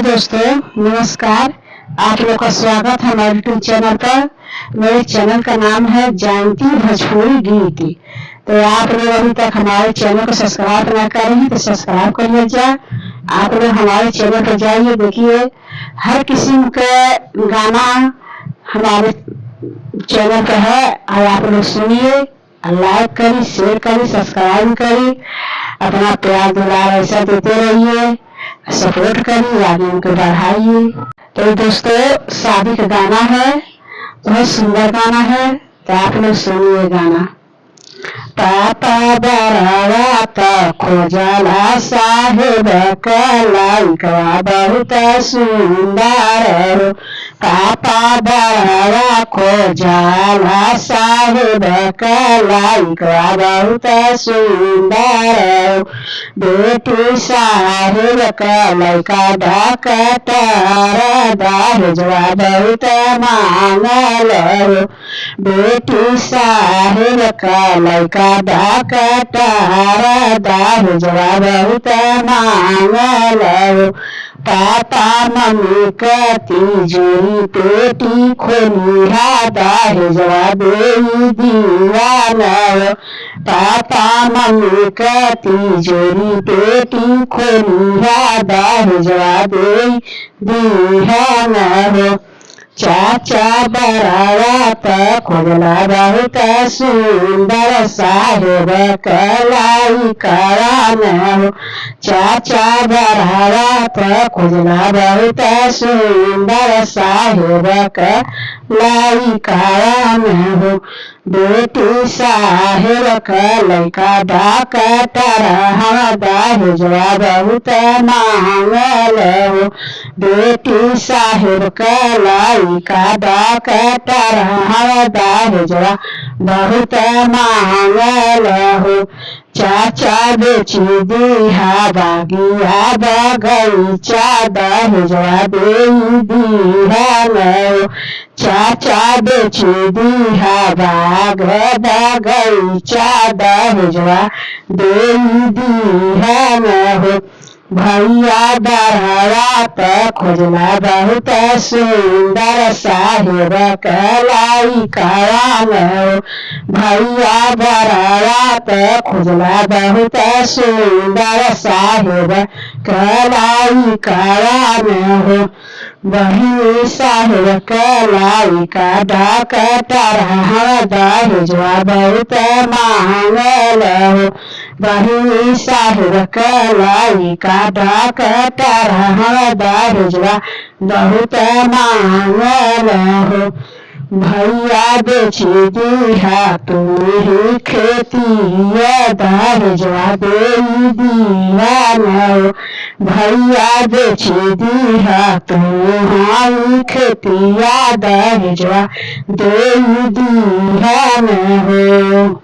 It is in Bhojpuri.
हेलो दोस्तों, नमस्कार। आप लोग का स्वागत है हमारे यूट्यूब चैनल पर। मेरे चैनल का नाम है जयंती भोजपुरी गीत। तो आप लोग अभी तक हमारे चैनल को सब्सक्राइब ना करें हैं तो सब्सक्राइब कर लीजिए। आप लोग हमारे चैनल पर जाइए, देखिए हर किस्म का गाना हमारे चैनल पर है और आप लोग सुनिए, लाइक करिए, शेयर करिए, सब्सक्राइब करिए। अपना प्यार दुलार ऐसा देते रहिए, सपोर्ट करिए, आगे उनको बढ़ाइए। तो दोस्तों, शादी का गाना है, बहुत सुंदर गाना है, तो आप लोग सुनिए गाना। पापा बरावा तो खोजला साहेब कलाइका बहुत सुंदर हो। पापा बरावा खोजला साहेब कलाइका बहुत सुंदर हो। बेटी साहेब कलाइका डॉक्टर दहेजवा बहुत मांगल हो। बेटी साहेब कलाइका डॉक्टर दहेजवा बहुत मांगल हो। पापा मम्मी का तिजोरी पेटी खोलिया दहेजवा दे दीवान हो। पापा मम्मी का तिजोरी पेटी खोलिया दहेजवा दे दीवान हो। चाचा बरावा तो खोजला बहुत सुंदर साहेब कलाई करान हो। चाचा बरावा तो खोजला बहुत सुंदर साहेब कलाई करान हो। बेटी साहेब कलाइका डॉक्टर दहेजवा बहुत मांगल हो। बेटी साहेब कलाइका डॉक्टर दहेजवा बहुत मांगल हो। चाचा बेची दिहा बागिया बगीचा दहेजवा दे दीवान हो। चाचा बेची दिहा बाग बगीचा दहेजवा दे दीवान हो। भैया बरावा तो खोजला बहुत सुंदर साहेब कलाई करान हो। भैया बरावा तो खोजला बहुत सुंदर साहेब कलाई करान हो। बहिनी साहेब कलाइका डॉक्टर दहेजवा बहुत मांगल हो। बहिनी साहेब कलाइका डॉक्टर दहेजवा बहुत मांगल हो। भैया बेची दिहा तुम्हें खेती दहेजवा दे दीवान हो। भैया बेची दिहा तुम्हारी खेतिया दहेजवा दे दीवान हो।